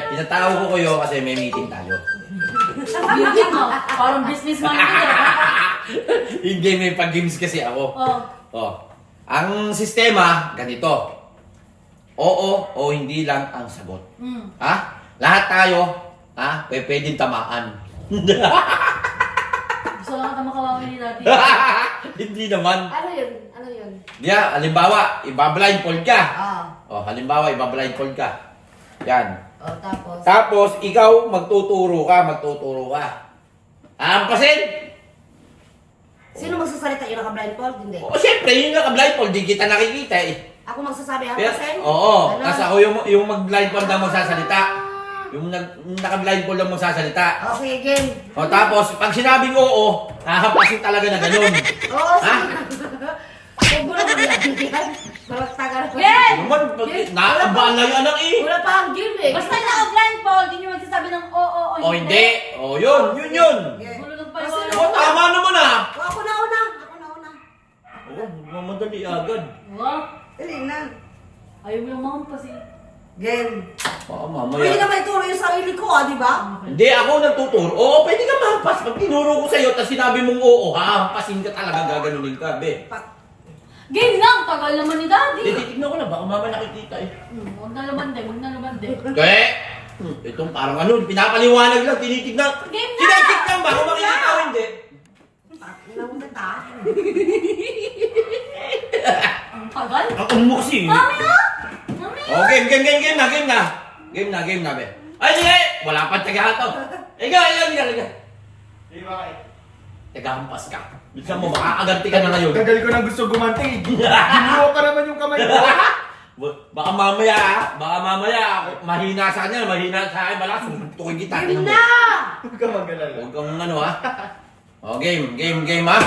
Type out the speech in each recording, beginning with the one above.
pinatawag ko kayo kasi may meeting tayo. Meeting mo? Parang businessman ka eh. Hindi, may pag-games kasi ako. Oh. Oh. Ang sistema, ganito. Oo o hindi lang ang sagot. Ha? Lahat tayo, ha? Pwedeng tamaan. Gusto lang ka makawawi ni Daddy. Hindi naman. Ano yun? Ano yun? Diya, halimbawa, iba-blindfold ka. Ah. Oh, halimbawa, iba-blindfold ka. Yan. Oh, tapos? Tapos, ikaw, magtuturo ka. Ampasin! Sino magsasalita? Yung naka-blindfold? Hindi. O, siyempre, yung naka-blindfold, di kita nakikita eh. Ako magsasabi, Pero, Hampasin? oo, Ganon. kasi ako yung mag-blindfold lang magsasalita. Yung naka-blindfold lang magsasalita. Okay, game. O, tapos, pag sinabing oo, hahampasin talaga na ganun. Oo, Ha? Huwag mo naman yan. Tagal ko. Game! Ano naman, nakakabaan na yung anak eh. Wala pa ang game eh. Basta yung naka-blindfold, hindi nyo magsasabi ng oo o O, hindi. O, yun. Gulo ng Kasi paliwanag. O, tama naman ah. Ako na una. Ako na una. Oo, mamadali agad. Wow. Dali na. Ayaw mo yung mahampas eh. Game. Oo, Pwede mamaya. naman ituro yung sarili ko, di ba? Hindi, ako nagtuturo. Oo, pwede ka mahampas. Pag tinuro ko sa'yo, tapos sinabi mong oo, hahampasin ka talaga, gaganunin ka, be. Game lang! Tagal naman ni Daddy. Titignan ko lang, baka mama nakikita eh. Huwag na lumande, huwag na lumande. Kaya, itong parang ano, pinapaliwanag lang, tinitignan. Game na! Tinitignan ba kung makikita o hindi? Wala mo na ta. Ang tagal. Ang umuksi. Mami nga! Mami! Oh, game na. Game na, be. Ay, hindi! Wala pa tiyaga to. Ikaw. Di ba kayo? Tagahampas ka. Bisa mo, makakaganti ka na ngayon. Tagal ko na gusto gumanti. Ginuha pa naman yung kamay ko. Baka mamaya, mahina sa kanya, mahina sa akin, malakas, suntukin kita. Game Tingnan mo. na! Huwag ka mag-alala. Huwag kang ano ha. O, game ha.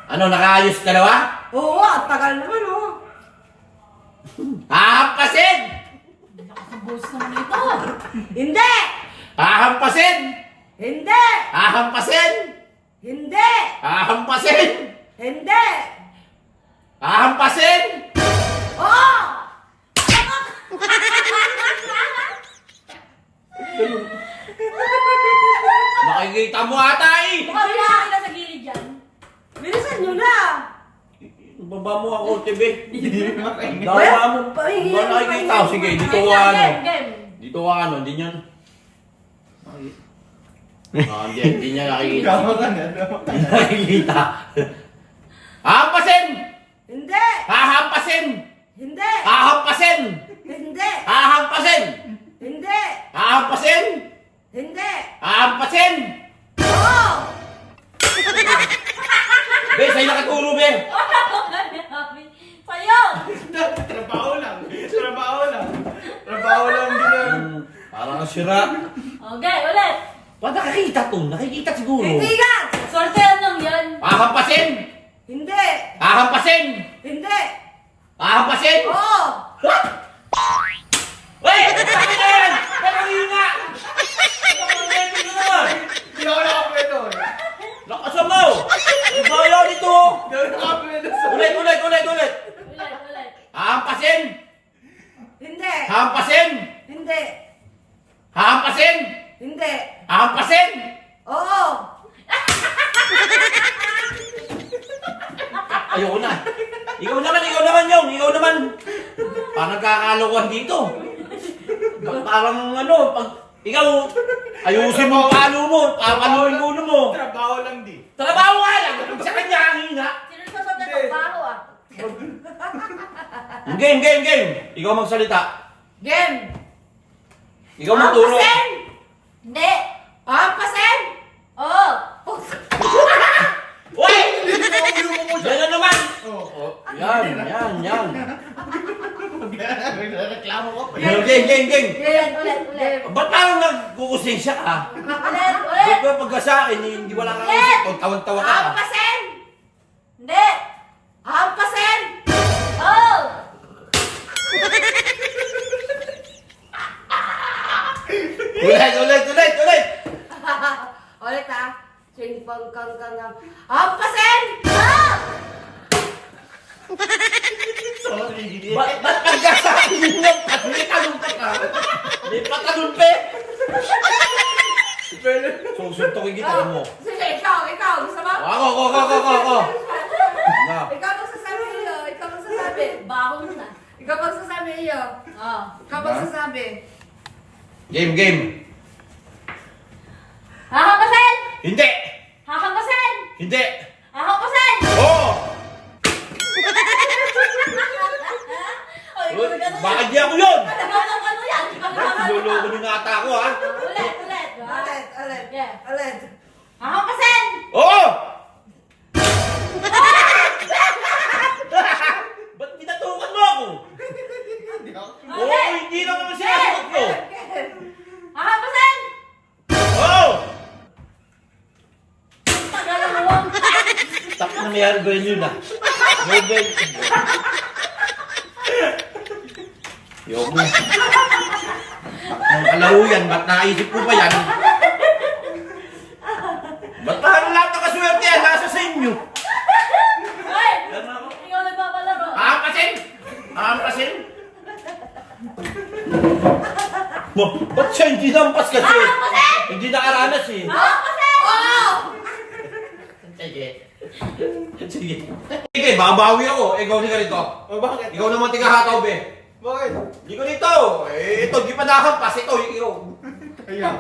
Ano, nakaayos ka na ba? Oo, at tagal naman oh. Hahampasin! Lakas ang boses naman ito. Hindi! Hahampasin! Hindi! Hahampasin! Hindi! Hahampasin! Hindi! Hahampasin! Oo! Makikita mo ata eh! Baka bilaki na sa gilid dyan. Bilisan nyo na! Baba mo ako, TV. Hindi mo makaingat. Dawa mo. Pahingi Ba lang, nakikita? pahingi. Sige, dito Game ka lang, ano. game. Dito ka ano, hindi niyan. Hindi niya nakikita. Kama ka na. Hindi nakikita. Hahampasin! Hindi! Hahampasin! Hindi! Hahampasin! Hindi! Hahampasin! Hindi! Hahampasin! Hindi! Hahampasin! Oo! Be, sa'yo nakaturo, be! Sa'yo! Trabaho lang. Trabaho lang din yan. Parang sira. Okay, ulit. Ba't nakikita to? Nakikita siguro. Hindi nga! Sortehan lang yan. Hahampasin! Hindi! Hahampasin! Hindi! Hahampasin! Oo! Wey! Sabi na yan! Nakahinga! Nakahinga naman! Hindi ako nakapwedo. Lakasan mo! Bayaw nito! Hindi ako nakapwedo sa... Ulit! Ulit. Hahampasin! Hindi! Hahampasin! Hindi! Hahampasin! Hindi! Hahampasin! Oo! Ayoko na. Ikaw naman yung. Ikaw naman. Parang nagkakalokohan dito. Parang ano, pag ikaw, ayusin mo ang palo mo, papaluin mo ulo mo. Trabaho lang di. Trabaho nga lang. Sa kanya ang hina. Sino sa trabaho ah? Game. Ikaw magsalita. Game! Ikaw magturo. Hampasin! Hindi. Hampasin! Oo. Uy! Ulo mo siya. Yan na naman. Oo. Yan. Reklamo ko. Game. Ulit. Ba't parang nagkukusensya ka? Ulit. Ba't pagka sa akin, hindi wala kang isip. Tawan-tawa ka. Hampasin! Hindi. Hampasin! Oo. Ulit. Ulit ha. Swing pang kang. Hampasin! Sorry. Ba't pagka sa akin, hindi ka ka? Susuntukin kita mo. Sige, ikaw. Gusto mo? Ako. Na. Ikaw magsasabi iyo. Ikaw magsasabi. Baho na. Ikaw magsasabi iyo. Oh. Ikaw magsasabi. Game. Hahampasin! Hindi! Hahampasin! Hindi! Hahampasin! Oo! Oy, gano'n yan. Bakit di ako yun? Ano yan? Niloloko nyo na ata ako, ha? Ulit. Ulit. Yeah. Ulit. Hahampasin! Oo! Ba't pinatukan mo ako? Oo, hindi lang naman siya sagot mo. Hahampasin! Oo! Tagal mo. Tak na may arbel yun, ah. May arbel. Yok mo. Ang kalaho yan, ba't naisip ko pa yan? Ba't parang lahat ng kaswerte yan? Nasa sa inyo. Hoy! Ikaw nagpapalaro. Hampasin? Ba't siya hindi nampas kasi? Hindi nakaranas eh. Hahampasin! Oh! Sige, babawi ako. Ikaw ni ganito. O bakit? Ikaw naman tigahataw, be. Bakit? Hindi ko dito. Ito, di pa nakampas. Ito, ikaw. Kaya.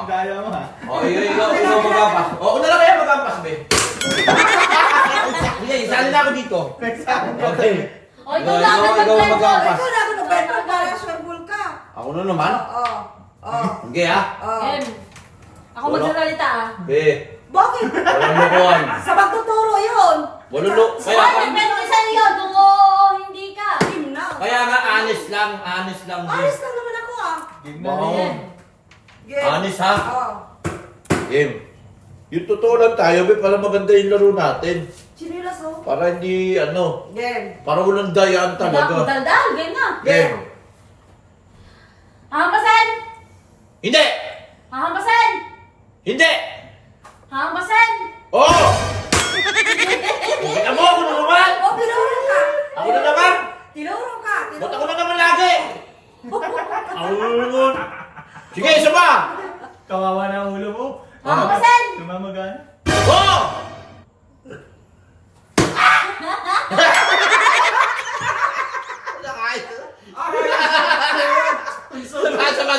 Daya mo ha. Ikaw magampas. Ako na lang kaya magampas, be. Sige, isali na ako dito. Okay. O, ikaw lang nagpag-blender. magampas. Ikaw na ako nagkwento para sure ka. Ako na naman. Oo. Sige, ha? Em, ako magsasalita ah. Be, Bakit? walang lukuhan. Sa pagtuturo yun. Walang lu... Ay, depende sa iyo kung hindi ka. Team na. Kaya nga, honest lang, be. Honest lang naman ako ah. Game na Oo. rin. Game. Honest, ha? Oo. Game. Yung totoo lang tayo, be, para maganda yung laro natin. Sinilas oh. Para hindi, Game. para walang dayaan talaga. Daldal, game na. Game. Hahampasin! Hindi! Hahampasin! Hindi! Hahampasin! Oo! Kita mo, ako na naman! Oh, tinuro ka. Ako na naman! Tinuro ka. Ba't ako na naman lagi? Ako na naman! Sige, isa pa! Kawawa na ang ulo mo. Hahampasin! Tumamagan. Oo!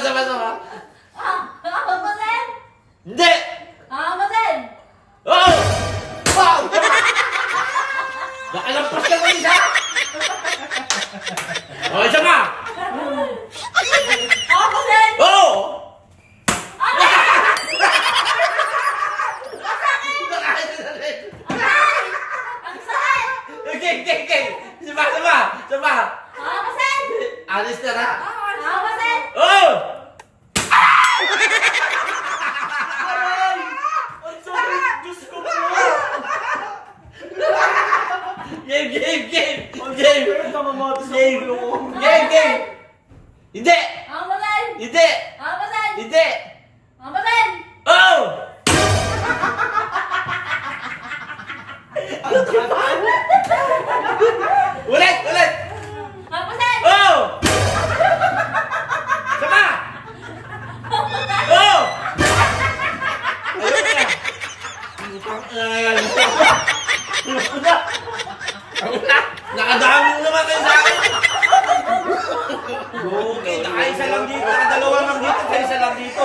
Sama. Hahampasin! Hindi! Hahampasin! Oo! Wow! Nakalampas ka ng isa! O, isa pa! Hahampasin! Oo! Ang sakit! Okay. Sama. Hahampasin! Alis na na. Hahampasin! Oo! Diyos ko po! Game! Pero tamamoto sa ulo mo. Game! Hindi! Hahampasin! Hindi! Hahampasin! Hindi! Hahampasin! Oh! Ulit! Hahampasin! Oh! Sama! Oh! Ayun na! Nakadami naman kayo sa akin! Okay, nakaisa lang dito, nakadalawa lang dito, kaisa lang dito.